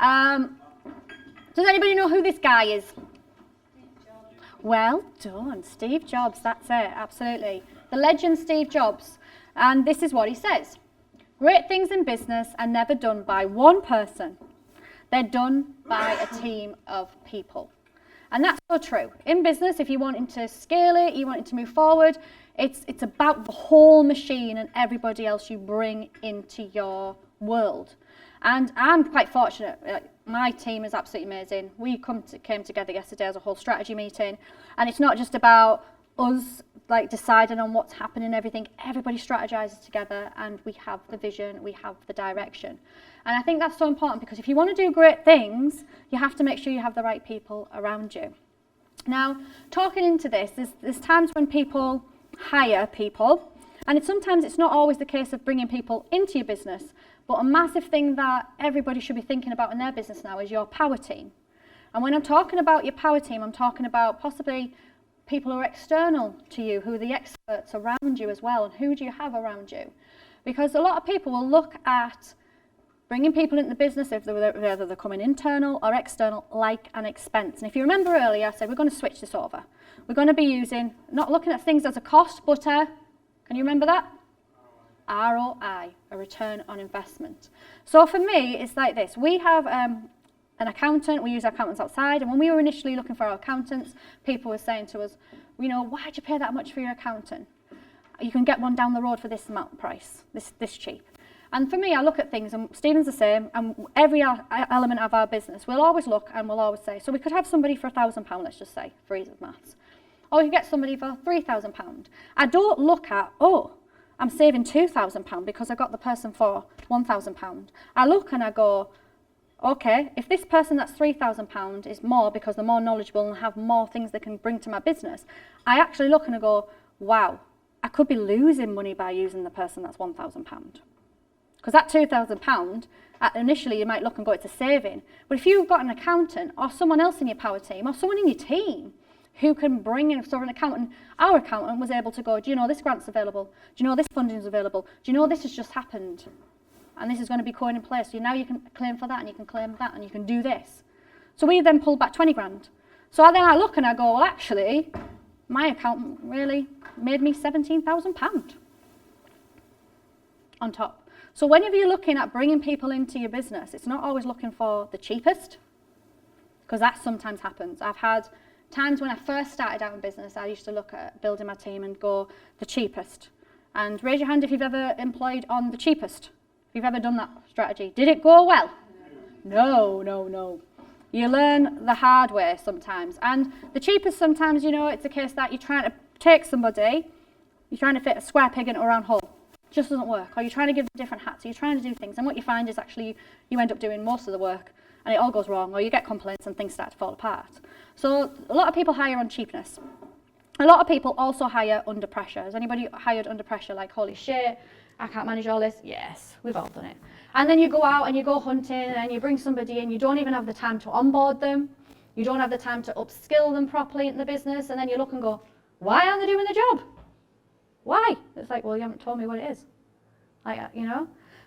Does anybody know who this guy is? Well done, Steve Jobs, that's it, absolutely. The legend Steve Jobs. And this is what he says. Great things in business are never done by one person. They're done by a team of people. And that's so true. In business, if you're wanting to scale it, you want it to move forward, it's about the whole machine and everybody else you bring into your world. And I'm quite fortunate. My team is absolutely amazing. We came together yesterday as a whole strategy meeting, and it's not just about us like deciding on what's happening and everything. Everybody strategizes together, and we have the vision, we have the direction. And I think that's so important, because if you want to do great things, you have to make sure you have the right people around you. Now, talking into this, there's times when people hire people, and sometimes it's not always the case of bringing people into your business, but a massive thing that everybody should be thinking about in their business now is your power team. And when I'm talking about your power team, I'm talking about possibly people who are external to you, who are the experts around you as well, and who do you have around you? Because a lot of people will look at bringing people into the business, whether they're coming internal or external, like an expense. And if you remember earlier, I said we're going to switch this over. We're going to be not looking at things as a cost, but can you remember that? ROI, a return on investment. So for me, it's like this. We have an accountant. We use accountants outside. And when we were initially looking for our accountants, people were saying to us, why'd you pay that much for your accountant? You can get one down the road for this amount price, this cheap. And for me, I look at things, and Stephen's the same, and every element of our business, we'll always look and we'll always say, so we could have somebody for £1,000, let's just say, for ease of maths. Or we could get somebody for £3,000. I don't look at, I'm saving £2,000 because I got the person for £1,000. I look and I go, okay, if this person that's £3,000 is more because they're more knowledgeable and have more things they can bring to my business, I actually look and I go, wow, I could be losing money by using the person that's £1,000. Because that £2,000, initially you might look and go, it's a saving. But if you've got an accountant or someone else in your power team or someone in your team who can bring in, so an accountant, our accountant was able to go, do you know this grant's available? Do you know this funding is available? Do you know this has just happened? And this is going to be going in place. So now you can claim for that, and you can claim that, and you can do this. So we then pulled back 20 grand. So then I look and I go, well, actually, my accountant really made me £17,000 on top. So whenever you're looking at bringing people into your business, it's not always looking for the cheapest, because that sometimes happens. I've had times when I first started out in business, I used to look at building my team and go the cheapest. And raise your hand if you've ever employed on the cheapest. If you've ever done that strategy. Did it go well? No. You learn the hard way sometimes. And the cheapest sometimes, it's a case that you're trying to take somebody, you're trying to fit a square peg into a round hole. Just doesn't work. Or you're trying to give them different hats, or you're trying to do things, and what you find is actually you end up doing most of the work and it all goes wrong, or you get complaints and things start to fall apart. So a lot of people hire on cheapness. A lot of people also hire under pressure. Has anybody hired under pressure, like, holy shit, I can't manage all this? Yes, we've all done it. And then you go out and you go hunting and you bring somebody in, you don't even have the time to onboard them, you don't have the time to upskill them properly in the business, and then you look and go, why aren't they doing the job? Why? It's like, well, you haven't told me what it is.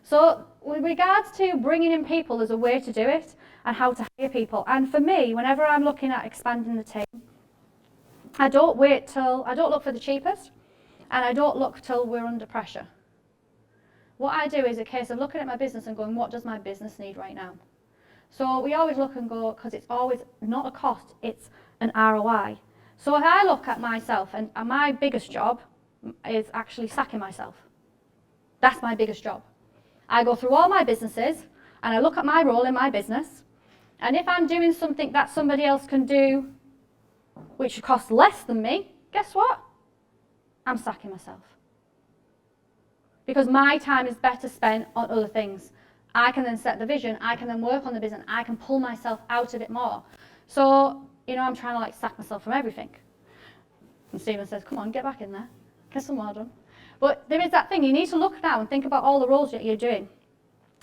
So with regards to bringing in people, there's a way to do it and how to hire people. And for me, whenever I'm looking at expanding the team, I don't look for the cheapest, and I don't look till we're under pressure. What I do is a case of looking at my business and going, what does my business need right now? So we always look and go, because it's always not a cost, it's an ROI. So if I look at myself, and my biggest job is actually sacking myself. That's my biggest job. I go through all my businesses and I look at my role in my business, and if I'm doing something that somebody else can do which costs less than me, guess what? I'm sacking myself. Because my time is better spent on other things. I can then set the vision, I can then work on the business, I can pull myself out of it more. So, I'm trying to sack myself from everything. And Stephen says, come on, get back in there. Get some more done. But there is that thing, you need to look now and think about all the roles that you're doing.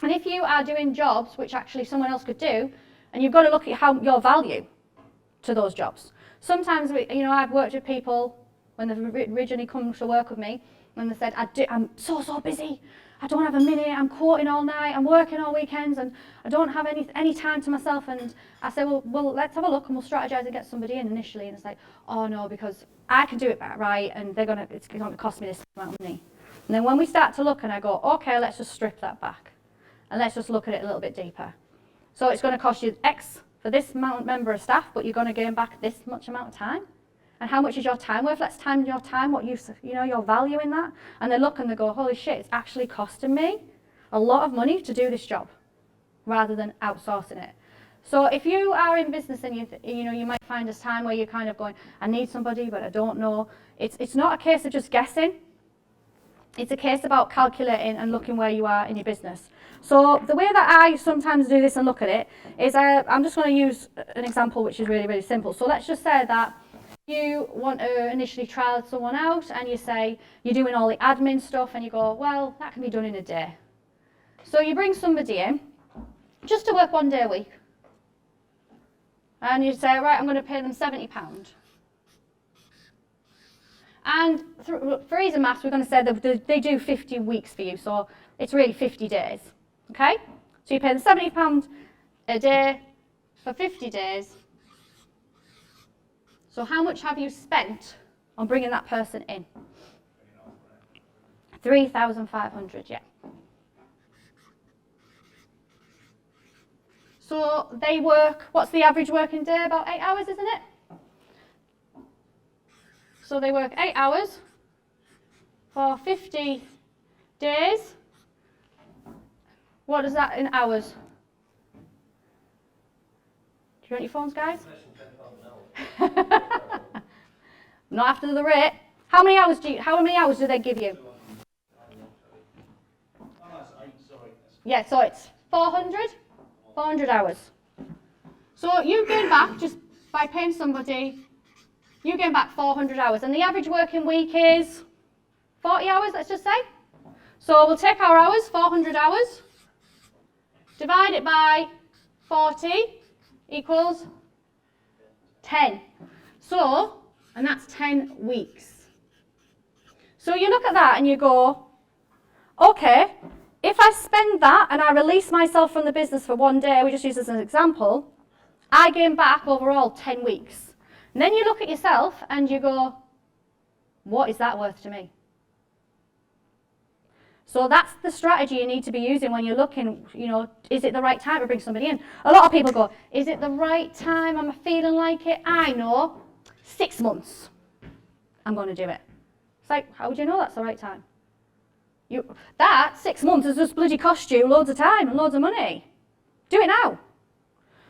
And if you are doing jobs which actually someone else could do, and you've got to look at your value to those jobs. Sometimes, I've worked with people when they originally come to work with me, and they said, I'm so busy. I don't have a minute, I'm quoting all night, I'm working all weekends, and I don't have any time to myself. And I said, well, let's have a look and we'll strategize and get somebody in initially. And it's like, oh no, because I can do it right, and it's going to cost me this amount of money. And then when we start to look and I go, okay, let's just strip that back, and let's just look at it a little bit deeper. So it's going to cost you X for this member of staff, but you're going to gain back this much amount of time. And how much is your time worth? Let's time your time, what your value in that. And they look and they go, holy shit, it's actually costing me a lot of money to do this job rather than outsourcing it. So if you are in business and you might find a time where you're kind of going, I need somebody, but I don't know. It's not a case of just guessing. It's a case about calculating and looking where you are in your business. So the way that I sometimes do this and look at it is I'm just going to use an example which is really, really simple. So let's just say that you want to initially trial someone out, and you say you're doing all the admin stuff, and you go, well, that can be done in a day. So you bring somebody in just to work 1 day a week, and you say, right, I'm going to pay them £70. And for ease of maths, we're going to say that they do 50 weeks for you, so it's really 50 days. Okay? So you pay them £70 a day for 50 days. So how much have you spent on bringing that person in? 3,500, yeah. So they work, what's the average working day? About 8 hours, isn't it? So they work 8 hours for 50 days. What is that in hours? Do you want your phones, guys? Not after the rate. How many hours do they give you? Yeah, so it's 400 hours. So you gain back, just by paying somebody, you gain back 400 hours. And the average working week is 40 hours, let's just say. So we'll take our hours, 400 hours, divide it by 40 equals 10. So, and that's 10 weeks. So you look at that and you go, okay, if I spend that and I release myself from the business for 1 day, we just use this as an example, I gain back overall 10 weeks. And then you look at yourself and you go, what is that worth to me? So that's the strategy you need to be using when you're looking, is it the right time to bring somebody in? A lot of people go, is it the right time? Am I feeling like it? I know, 6 months, I'm going to do it. It's like, how would you know that's the right time? That 6 months has just bloody cost you loads of time and loads of money. Do it now.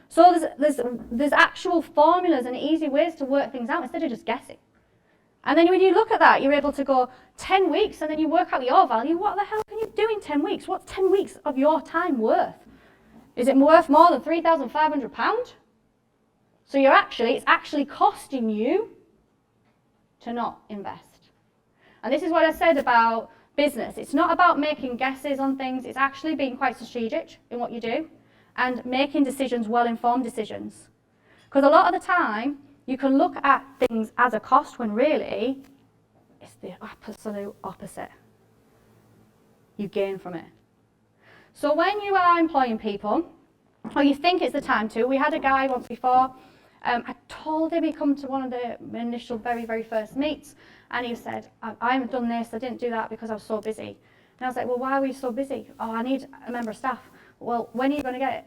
So there's actual formulas and easy ways to work things out instead of just guessing. And then when you look at that, you're able to go 10 weeks and then you work out your value. What the hell can you do in 10 weeks? What's 10 weeks of your time worth? Is it worth more than £3,500? So it's actually costing you to not invest. And this is what I said about business. It's not about making guesses on things. It's actually being quite strategic in what you do and making decisions, well-informed decisions. Because a lot of the time, you can look at things as a cost when really it's the absolute opposite. You gain from it. So when you are employing people, or you think it's the time to, we had a guy once before, I told him he'd come to one of the initial very, very first meets, and he said, I haven't done this, I didn't do that because I was so busy. And I was like, well, why were you so busy? Oh, I need a member of staff. Well, when are you going to get it?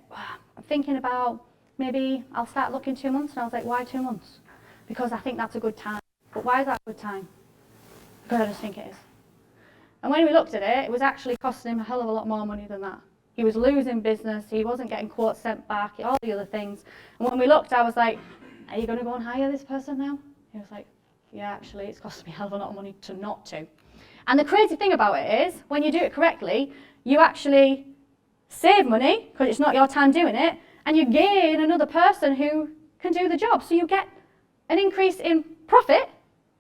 I'm thinking about, maybe I'll start looking 2 months. And I was like, why 2 months? Because I think that's a good time. But why is that a good time? Because I just think it is. And when we looked at it, it was actually costing him a hell of a lot more money than that. He was losing business, he wasn't getting quotes sent back, all the other things. And when we looked, I was like, are you going to go and hire this person now? He was like, yeah, actually, it's costing me a hell of a lot of money to not to. And the crazy thing about it is, when you do it correctly, you actually save money, because it's not your time doing it, and you gain another person who can do the job. So you get an increase in profit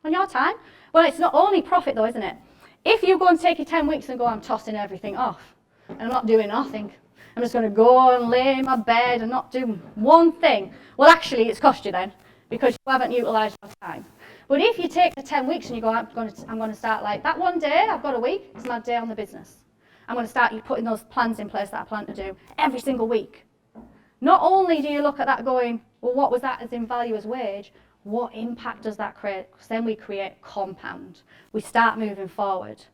on your time. Well, it's not only profit though, isn't it? If you go and take your 10 weeks and go, I'm tossing everything off, and I'm not doing nothing, I'm just going to go and lay in my bed and not do one thing. Well, actually, it's cost you then, because you haven't utilised your time. But if you take the 10 weeks and you go, I'm going to start like that one day, I've got a week, it's my day on the business. I'm going to start putting those plans in place that I plan to do every single week. Not only do you look at that going, well, what was that as in value as wage? What impact does that create? Because then we create compound. We start moving forward.